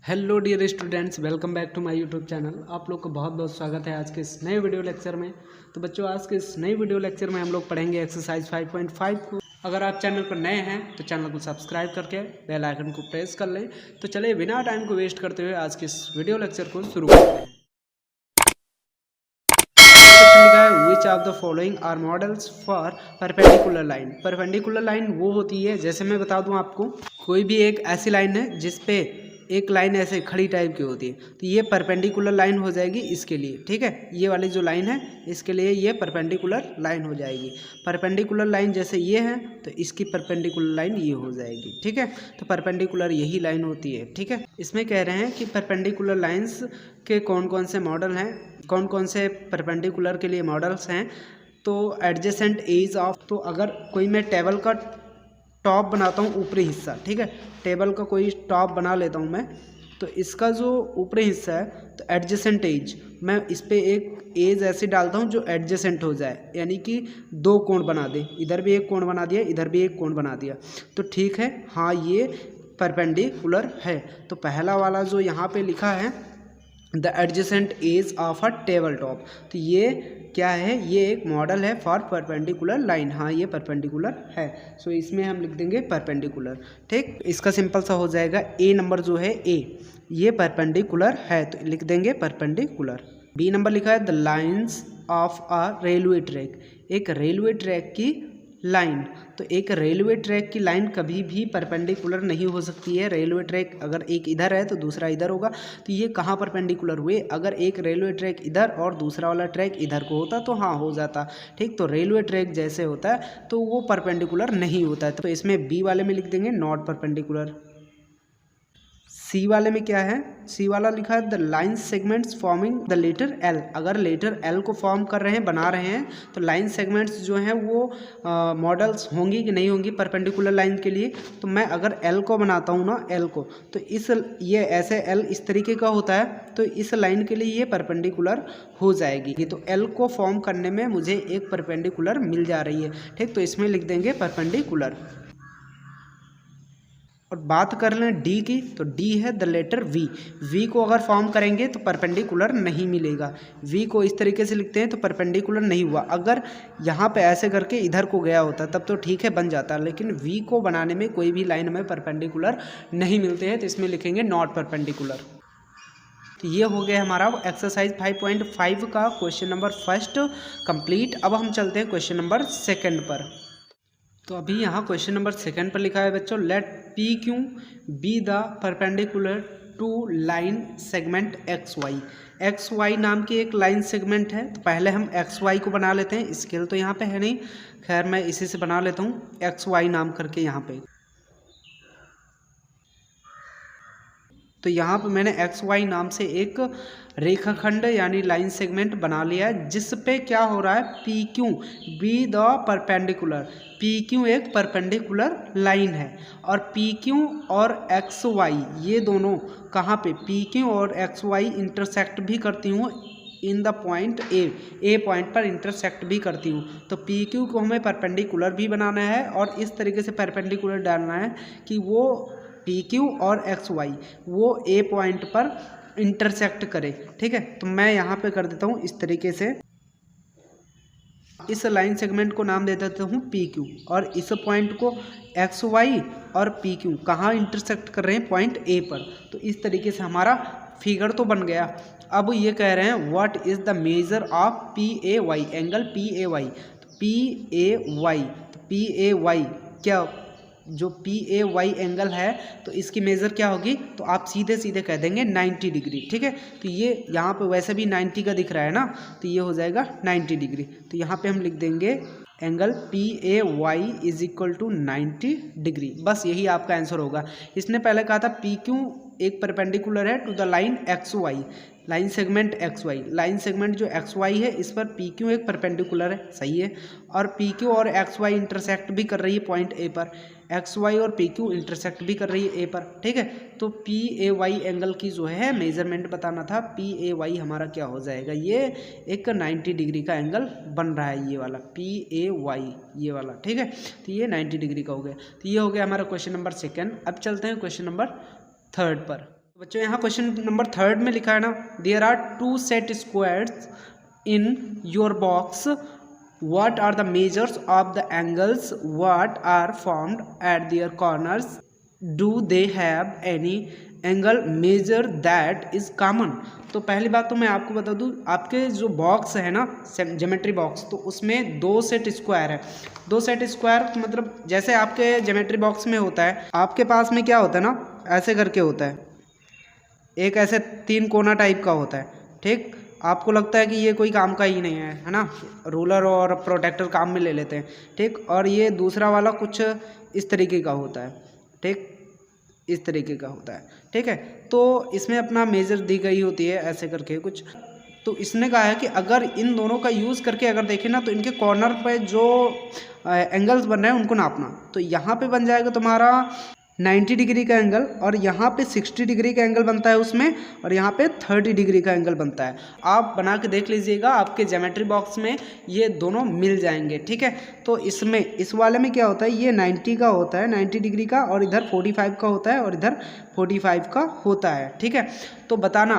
Hello dear students, welcome back to my YouTube channel. आप लोग का बहुत बहुत स्वागत है आज के इस नए वीडियो लेक्चर में। तो बच्चों, आज के इस नए वीडियो लेक्चर में हम लोग पढ़ेंगे एक्सरसाइज 5.5 को। अगर आप चैनल पर नए हैं तो चैनल को सब्सक्राइब करके बेल आइकन को प्रेस कर लें। तो चलिए बिना टाइम को वेस्ट करते हुए आज के इस वीडियो लेक्चर को शुरू करते हैं। लिखा है which of the following are models for perpendicular line. Perpendicular line वो होती है, जैसे मैं बता दूं आपको, कोई भी एक ऐसी लाइन है जिसपे एक लाइन ऐसे खड़ी टाइप की होती है, तो ये परपेंडिकुलर लाइन हो जाएगी इसके लिए। ठीक है, ये वाली जो लाइन है इसके लिए ये परपेंडिकुलर लाइन हो जाएगी। परपेंडिकुलर लाइन जैसे ये है तो इसकी परपेंडिकुलर लाइन ये हो जाएगी। ठीक है, तो परपेंडिकुलर यही लाइन होती है। ठीक है, इसमें कह रहे हैं कि परपेंडिकुलर लाइंस के कौन कौन से मॉडल हैं, कौन कौन से परपेंडिकुलर के लिए मॉडल्स हैं। तो एडजेसेंट एज ऑफ, तो अगर कोई मैं टेबल का टॉप बनाता हूँ ऊपरी हिस्सा, ठीक है, टेबल का कोई टॉप बना लेता हूँ मैं, तो इसका जो ऊपरी हिस्सा है तो एडजेसेंट एज, मैं इस पर एक एज ऐसे डालता हूँ जो एडजेसेंट हो जाए, यानी कि दो कोण बना दे, इधर भी एक कोण बना दिया, इधर भी एक कोण बना दिया, तो ठीक है, हाँ ये परपेंडिकुलर है। तो पहला वाला जो यहाँ पे लिखा है the adjacent edge of a table top, तो ये क्या है, ये एक मॉडल है फॉर परपेंडिकुलर लाइन। हाँ ये परपेंडिकुलर है, सो इसमें हम लिख देंगे परपेंडिकुलर। ठीक, इसका सिंपल सा हो जाएगा, ए नंबर जो है ए, ये परपेंडिकुलर है तो लिख देंगे परपेंडिकुलर। बी नंबर लिखा है the lines of a railway track, एक रेलवे ट्रैक की लाइन। तो एक रेलवे ट्रैक की लाइन कभी भी परपेंडिकुलर नहीं हो सकती है। रेलवे ट्रैक अगर एक इधर है तो दूसरा इधर होगा, तो ये कहाँ परपेंडिकुलर हुए, अगर एक रेलवे ट्रैक इधर और दूसरा वाला ट्रैक इधर को होता तो हाँ हो जाता। ठीक, तो रेलवे ट्रैक जैसे होता है तो वो परपेंडिकुलर नहीं होता है, तो इसमें बी वाले में लिख देंगे नॉट परपेंडिकुलर। सी वाले में क्या है, सी वाला लिखा है the line segments forming the letter L, अगर लेटर एल को फॉर्म कर रहे हैं, बना रहे हैं, तो लाइन सेगमेंट्स जो हैं वो मॉडल्स होंगी कि नहीं होंगी परपेंडिकुलर लाइन के लिए। तो मैं अगर एल को बनाता हूँ ना, एल को, तो इस ये ऐसे एल इस तरीके का होता है, तो इस लाइन के लिए ये परपेंडिकुलर हो जाएगी। तो एल को फॉर्म करने में मुझे एक परपेंडिकुलर मिल जा रही है। ठीक, तो इसमें लिख देंगे परपेंडिकुलर। और बात कर लें डी की, तो डी है द लेटर वी, वी को अगर फॉर्म करेंगे तो परपेंडिकुलर नहीं मिलेगा। वी को इस तरीके से लिखते हैं तो परपेंडिकुलर नहीं हुआ। अगर यहाँ पे ऐसे करके इधर को गया होता तब तो ठीक है, बन जाता, लेकिन वी को बनाने में कोई भी लाइन में परपेंडिकुलर नहीं मिलते हैं, तो इसमें लिखेंगे नॉट परपेंडिकुलर। तो ये हो गया हमारा एक्सरसाइज 5.5 का क्वेश्चन नंबर फर्स्ट कंप्लीट। अब हम चलते हैं क्वेश्चन नंबर सेकेंड पर। तो अभी यहाँ क्वेश्चन नंबर सेकंड पर लिखा है बच्चों, let P Q be the perpendicular to line segment X Y. X Y नाम की एक लाइन सेगमेंट है, तो पहले हम एक्स वाई को बना लेते हैं। स्केल तो यहाँ पे है नहीं, खैर मैं इसी से बना लेता हूँ एक्स वाई नाम करके यहाँ पे। तो यहाँ पे मैंने एक्स वाई नाम से एक रेखाखंड यानी लाइन सेगमेंट बना लिया है, जिस पे क्या हो रहा है, P Q be the perpendicular, P Q एक परपेंडिकुलर लाइन है, और पी क्यू और एक्स वाई ये दोनों कहाँ पे, पी क्यू और एक्स वाई इंटरसेक्ट भी करती हूँ in the point A point पर इंटरसेक्ट भी करती हूँ। तो पी क्यू को हमें परपेंडिकुलर भी बनाना है और इस तरीके से परपेंडिकुलर डालना है कि वो पी क्यू और एक्स वाई वो ए पॉइंट पर इंटरसेक्ट करे। ठीक है, तो मैं यहाँ पे कर देता हूँ इस तरीके से, इस लाइन सेगमेंट को नाम दे देता हूँ पी क्यू, और इस पॉइंट को एक्स वाई और पी क्यू कहाँ इंटरसेक्ट कर रहे हैं, पॉइंट ए पर। तो इस तरीके से हमारा फिगर तो बन गया। अब ये कह रहे हैं what is the measure of P A Y, angle P A Y. तो पी ए वाई, तो पी ए वाई क्या, जो पी ए वाई एंगल है तो इसकी मेज़र क्या होगी, तो आप सीधे सीधे कह देंगे 90 डिग्री। ठीक है, तो ये यहाँ पे वैसे भी 90 का दिख रहा है ना, तो ये हो जाएगा 90 डिग्री। तो यहाँ पे हम लिख देंगे angle P A Y is equal to 90 degree. बस यही आपका आंसर होगा। इसने पहले कहा था पी क्यू एक परपेंडिकुलर है to the line X Y, line segment X Y, line segment जो एक्स वाई है इस पर पी क्यू एक परपेंडिकुलर है, सही है, और पी क्यू और एक्स वाई इंटरसेक्ट भी कर रही है पॉइंट ए पर, एक्स वाई और पी क्यू इंटरसेक्ट भी कर रही है ए पर। ठीक है, तो पी ए वाई एंगल की जो है मेजरमेंट बताना था, पी ए वाई हमारा क्या हो जाएगा, ये एक 90 डिग्री का एंगल बन रहा है, ये वाला पी ए वाई ये वाला। ठीक है, तो ये 90 डिग्री का हो गया। तो ये हो गया हमारा क्वेश्चन नंबर सेकेंड। अब चलते हैं क्वेश्चन नंबर थर्ड पर। बच्चों यहाँ क्वेश्चन नंबर 3 में लिखा है ना, there are 2 set squares in your box, what are the measures of the angles what are formed at their corners, do they have any angle measure that is common। तो पहली बात तो मैं आपको बता दूं, आपके जो बॉक्स है ना ज्योमेट्री बॉक्स, तो उसमें 2 सेट स्क्वायर है। 2 सेट स्क्वायर मतलब जैसे आपके ज्योमेट्री बॉक्स में होता है, आपके पास में क्या होता है ना, ऐसे करके होता है, एक ऐसे 3 कोना टाइप का होता है, ठीक। आपको लगता है कि ये कोई काम का ही नहीं है ना, रूलर और प्रोटेक्टर काम में ले लेते हैं, ठीक। और ये दूसरा वाला कुछ इस तरीके का होता है, ठीक, इस तरीके का होता है, ठीक है। तो इसमें अपना मेजर दी गई होती है ऐसे करके कुछ। तो इसने कहा है कि अगर इन दोनों का यूज़ करके अगर देखें ना, तो इनके कॉर्नर पे जो एंगल्स बन रहे हैं उनको नापना। तो यहाँ पे बन जाएगा तुम्हारा 90 डिग्री का एंगल, और यहाँ पे 60 डिग्री का एंगल बनता है उसमें, और यहाँ पे 30 डिग्री का एंगल बनता है। आप बना के देख लीजिएगा, आपके ज्योमेट्री बॉक्स में ये दोनों मिल जाएंगे, ठीक है। तो इसमें इस वाले में क्या होता है, ये 90 का होता है, 90 डिग्री का, और इधर 45 का होता है, और इधर 45 का होता है, ठीक है। तो बताना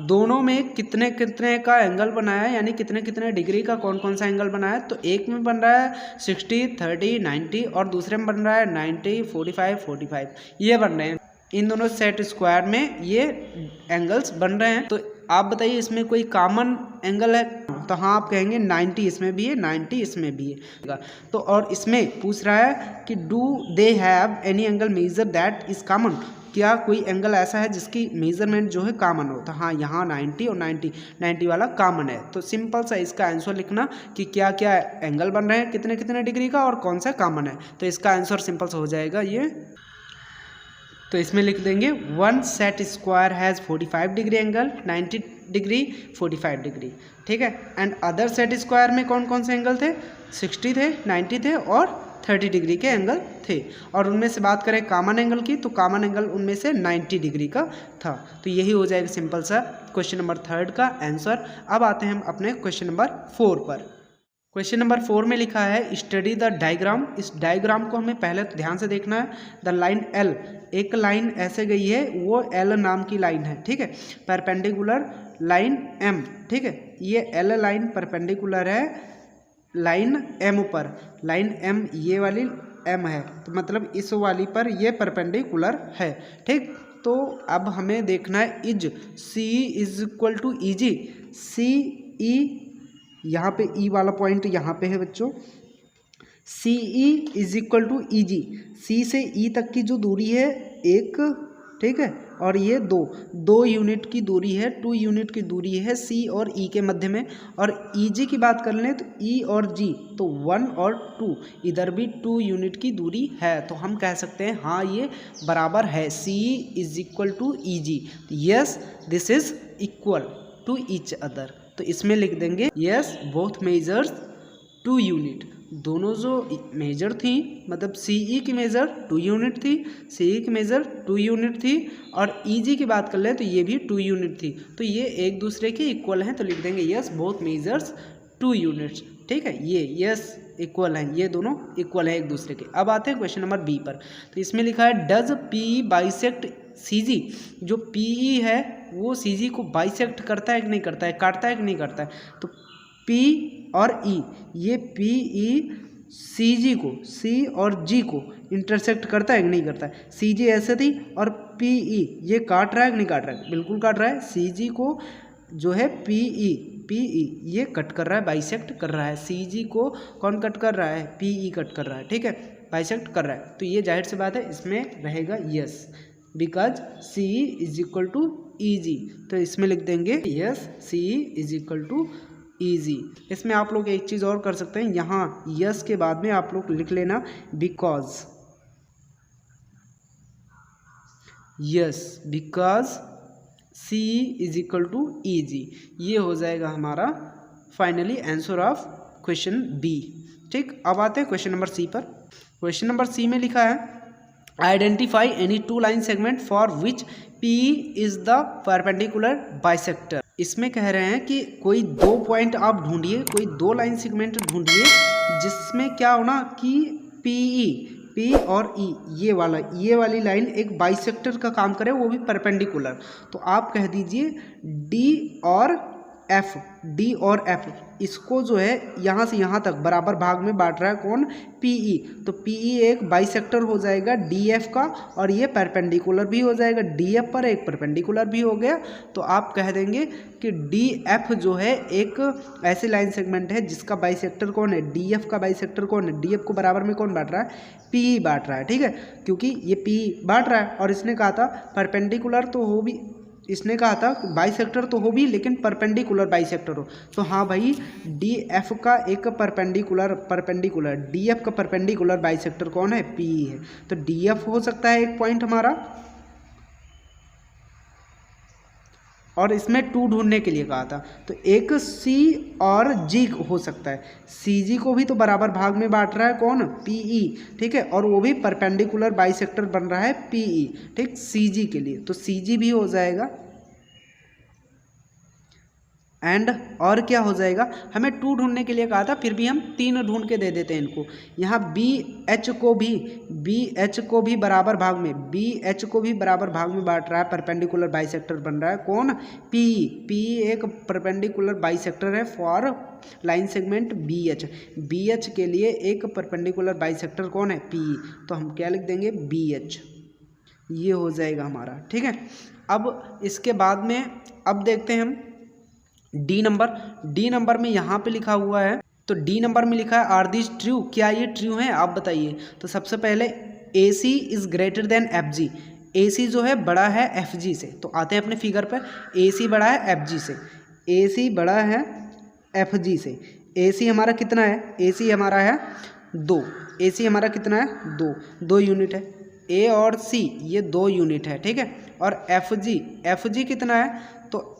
दोनों में कितने कितने का एंगल बनाया है, यानी कितने कितने डिग्री का कौन कौन सा एंगल बनाया है। तो एक में बन रहा है 60, 30, 90, और दूसरे में बन रहा है 90, 45, 45, ये बन रहे हैं। इन दोनों सेट स्क्वायर में ये एंगल्स बन रहे हैं। तो आप बताइए इसमें कोई कॉमन एंगल है, तो हाँ आप कहेंगे 90 इसमें भी है, 90 इसमें भी है। तो और इसमें पूछ रहा है कि do they have any angle measure that is common, क्या कोई एंगल ऐसा है जिसकी मेजरमेंट जो है कॉमन हो। तो हाँ, यहाँ 90 और 90 वाला कॉमन है। तो सिंपल सा इसका आंसर लिखना कि क्या क्या एंगल बन रहे हैं कितने कितने डिग्री का, और कौन सा कॉमन है। तो इसका आंसर सिंपल सा हो जाएगा ये। तो इसमें लिख देंगे 1 set square has 45 degree angle, 90 degree, 45 degree, ठीक है। एंड अदर सेट स्क्वायर में कौन कौन से एंगल थे, 60 थे, 90 थे, और 30 डिग्री के एंगल थे। और उनमें से बात करें कॉमन एंगल की, तो कॉमन एंगल उनमें से 90 डिग्री का था। तो यही हो जाएगा सिंपल सा क्वेश्चन नंबर 3 का आंसर। अब आते हैं हम अपने क्वेश्चन नंबर 4 पर। क्वेश्चन नंबर 4 में लिखा है स्टडी द डायग्राम। इस डायग्राम को हमें पहले तो ध्यान से देखना है। द लाइन एल, एक लाइन ऐसे गई है, वो एल नाम की लाइन है, ठीक है। परपेंडिकुलर लाइन एम, ठीक है। ये एल लाइन परपेंडिकुलर है लाइन एम पर, लाइन एम ये वाली एम है, तो मतलब इस वाली पर ये परपेंडिकुलर है, ठीक। तो अब हमें देखना है is C is equal to E G, C E, यहाँ पे ई वाला पॉइंट यहाँ पे है बच्चों, C E is equal to E G. C से ई तक की जो दूरी है एक, ठीक है, और ये दो यूनिट की दूरी है, 2 यूनिट की दूरी है सी और ई के मध्य में। और ई जी की बात कर लें तो ई और जी, तो 1 और 2, इधर भी 2 यूनिट की दूरी है। तो हम कह सकते हैं हाँ ये बराबर है, C is equal to E G. Yes this is equal to each other. तो इसमें लिख देंगे यस बोथ मेजर्स 2 यूनिट। दोनों जो मेजर थी, मतलब सीई की मेजर 2 यूनिट थी, सीई की मेजर 2 यूनिट थी, और ईजी की बात कर ले तो ये भी 2 यूनिट थी। तो ये एक दूसरे के इक्वल हैं, तो लिख देंगे यस बोथ मेजर्स 2 यूनिट्स, ठीक है। ये यस इक्वल हैं, ये दोनों इक्वल हैं एक दूसरे के। अब आते हैं क्वेश्चन नंबर बी पर। तो इसमें लिखा है डज पी बाइसेक्ट सी जी। जो पी है वो सी जी को बाइसेक्ट करता है कि नहीं करता है, काटता है कि नहीं करता है। तो पी और ई, ये पी ई सी जी को, सी और जी को इंटरसेक्ट करता है कि नहीं करता है। सी जी ऐसे थी और पी ई ये काट रहा है कि नहीं काट रहा है, बिल्कुल काट रहा है। सी जी को जो है पी ई ये कट कर रहा है, बाइसेक्ट कर रहा है। सी जी को कौन कट कर रहा है, पी ई कट कर रहा है, ठीक है, बाइसेक्ट कर रहा है। तो ये जाहिर सी बात है इसमें रहेगा yes, because C is equal to E G. तो इसमें लिख देंगे yes C is equal to E G. इसमें आप लोग एक चीज़ और कर सकते हैं, यहाँ यस के बाद में आप लोग लिख लेना because, yes because C is equal to E G. ये हो जाएगा हमारा finally answer of question B, ठीक। अब आते हैं क्वेश्चन नंबर सी पर। क्वेश्चन नंबर सी में लिखा है identify any 2 line segment for which P is the perpendicular bisector. इसमें कह रहे हैं कि कोई 2 पॉइंट आप ढूंढिए, कोई 2 लाइन सेगमेंट ढूंढिए जिसमें क्या हो ना कि पी P और E ये वाली लाइन एक बाइसेक्टर का काम करे, वो भी परपेंडिकुलर। तो आप कह दीजिए D और F इसको जो है यहाँ से यहाँ तक बराबर भाग में बांट रहा है कौन, PE। तो PE एक बाइसेक्टर हो जाएगा DF का, और ये परपेंडिकुलर भी हो जाएगा DF पर, एक परपेंडिकुलर भी हो गया। तो आप कह देंगे कि DF जो है एक ऐसी लाइन सेगमेंट है जिसका बाइसेक्टर कौन है, DF का बाइसेक्टर कौन है, DF को बराबर में कौन बांट रहा है, PE बांट रहा है। ठीक है, क्योंकि ये PE बांट रहा है और इसने कहा था परपेंडिकुलर तो हो भी, इसने कहा था बाइसेक्टर तो हो भी लेकिन परपेंडिकुलर बाइसेक्टर हो। तो हाँ भाई, DF का एक परपेंडिकुलर DF का परपेंडिकुलर बाइसेक्टर कौन है, PE है। तो DF हो सकता है एक पॉइंट हमारा, और इसमें 2 ढूंढने के लिए कहा था। तो एक C और G हो सकता है, CG को भी तो बराबर भाग में बांट रहा है कौन, PE। ठीक है, और वो भी परपेंडिकुलर बाइसेक्टर बन रहा है PE। ठीक, CG के लिए तो CG भी हो जाएगा। एंड और क्या हो जाएगा, हमें 2 ढूंढने के लिए कहा था, फिर भी हम 3 ढूंढ के दे देते हैं इनको। यहाँ BH को भी बराबर भाग में, BH को भी बराबर भाग में बांट रहा है, परपेंडिकुलर बाइसेक्टर बन रहा है कौन, PE। PE एक परपेंडिकुलर बाइसेक्टर है फॉर लाइन सेगमेंट BH के लिए एक परपेंडिकुलर बाइसेक्टर कौन है, PE। तो हम क्या लिख देंगे, BH, ये हो जाएगा हमारा। ठीक है, अब इसके बाद में अब देखते हैं हम डी नंबर में यहाँ पे लिखा हुआ है, तो डी नंबर में लिखा है आर दिस ट्रू, क्या ये ट्रू है, आप बताइए। तो सबसे पहले AC is greater than FG, AC जो है बड़ा है FG से। तो आते हैं अपने फिगर पर, AC बड़ा है FG से, AC बड़ा है FG से। AC हमारा कितना है, AC हमारा है 2, AC हमारा कितना है 2 यूनिट है। A और C ये 2 यूनिट है। ठीक है, और FG कितना है, तो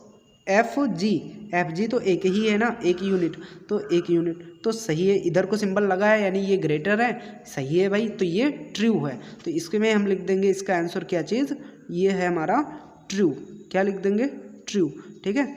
FG तो एक ही है ना, 1 यूनिट, तो 1 यूनिट तो सही है। इधर को सिंबल लगा है यानी ये ग्रेटर है, सही है भाई, तो ये ट्रू है। तो इसके में हम लिख देंगे इसका आंसर क्या चीज़, ये है हमारा ट्रू। क्या लिख देंगे, ट्रू। ठीक है,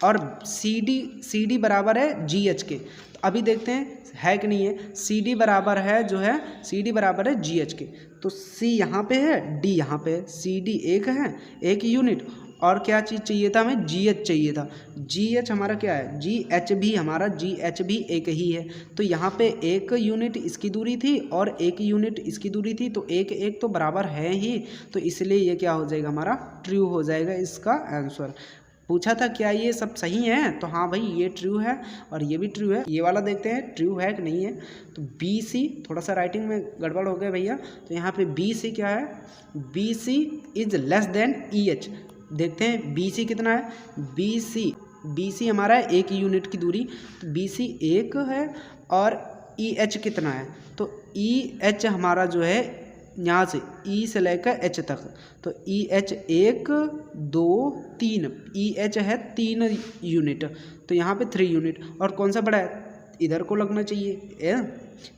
और CD बराबर है GH के। तो अभी देखते हैं है कि नहीं है। CD बराबर है जो है, CD बराबर है GH के। तो C यहाँ पे है, D यहाँ पे है, CD एक है, 1 यूनिट, और क्या चीज़ चाहिए था हमें, GH चाहिए था। GH हमारा क्या है, GH भी एक ही है। तो यहाँ पे 1 यूनिट इसकी दूरी थी और 1 यूनिट इसकी दूरी थी, तो 1 तो बराबर है ही, तो इसलिए ये क्या हो जाएगा हमारा, ट्रू हो जाएगा इसका आंसर। पूछा था क्या ये सब सही है, तो हाँ भाई ये ट्रू है और ये भी ट्रू है। ये वाला देखते हैं ट्रू है कि नहीं है। तो BC, थोड़ा सा राइटिंग में गड़बड़ हो गया भैया, तो यहाँ पे BC क्या है, BC is less than EH। देखते हैं BC कितना है, BC हमारा है 1 यूनिट की दूरी, तो BC 1 है, और EH कितना है, तो EH हमारा जो है यहाँ से E से लेकर H तक, तो EH 1 2 3, EH है 3 यूनिट, तो यहाँ पे 3 यूनिट। और कौन सा बड़ा है, इधर को लगना चाहिए,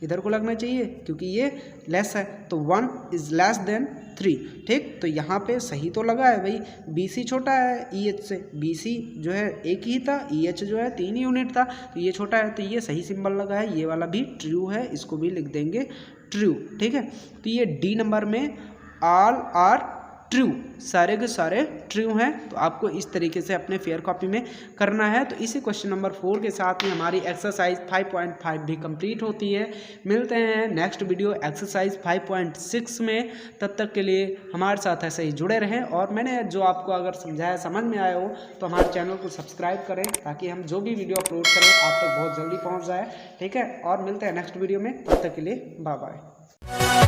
इधर को लगना चाहिए क्योंकि ये लेस है, तो 1 इज लेस देन 3। ठीक, तो यहाँ पे सही तो लगा है भाई, BC छोटा है EH से, BC जो है 1 ही था, EH जो है 3 यूनिट था, तो ये छोटा है, तो ये सही सिंबल लगा है। ये वाला भी ट्रू है, इसको भी लिख देंगे ट्रू। ठीक है, तो ये डी नंबर में ऑल आर ट्रू, सारे के सारे ट्रू हैं। तो आपको इस तरीके से अपने फेयर कॉपी में करना है। तो इसी क्वेश्चन नंबर 4 के साथ में हमारी एक्सरसाइज 5.5 भी कंप्लीट होती है। मिलते हैं नेक्स्ट वीडियो एक्सरसाइज 5.6 में, तब तक के लिए हमारे साथ ऐसे ही जुड़े रहें। और मैंने जो आपको अगर समझाया समझ में आया हो तो हमारे चैनल को सब्सक्राइब करें, ताकि हम जो भी वीडियो अपलोड करें आप तक बहुत जल्दी पहुँच जाए। ठीक है, और मिलते हैं नेक्स्ट वीडियो में, तब तक के लिए बाय बाय।